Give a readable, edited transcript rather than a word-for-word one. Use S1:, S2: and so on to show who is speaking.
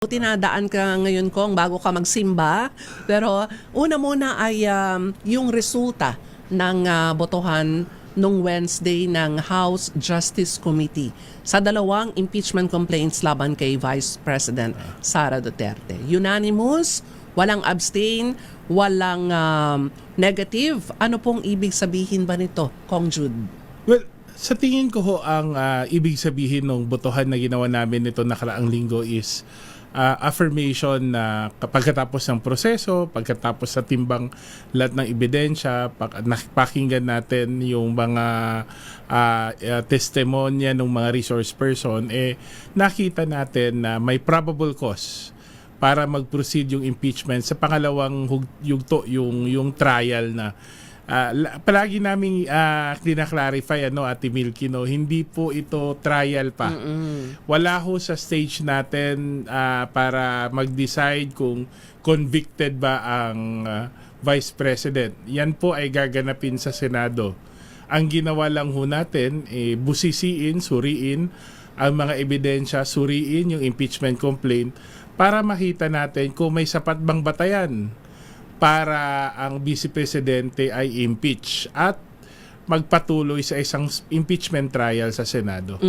S1: Tinadaan ka ngayon kong bago ka magsimba, pero una muna ay yung resulta ng botohan nung Wednesday ng House Justice Committee sa dalawang impeachment complaints laban kay Vice President Sara Duterte. Unanimous, walang abstain, walang negative. Ano pong ibig sabihin ba nito, Kong Jude?
S2: Well, sa tingin ko ho, ang ibig sabihin ng botohan na ginawa namin nito nakaraang linggo is affirmation na pagkatapos ng proseso, pagkatapos sa timbang lahat ng ebidensya, pakinggan natin yung mga testimonya ng mga resource person, nakita natin na may probable cause para mag-proceed yung impeachment sa pangalawang yugto, yung trial na palagi namin clarify Ate Milky, hindi po ito trial pa. Wala ho sa stage natin para mag-decide kung convicted ba ang Vice President. Yan po ay gaganapin sa Senado. Ang ginawa lang ho natin, busisiin, suriin ang mga ebidensya, suriin yung impeachment complaint para makita natin kung may sapat bang batayan para ang Vice Presidente ay impeach at magpatuloy sa isang impeachment trial sa Senado.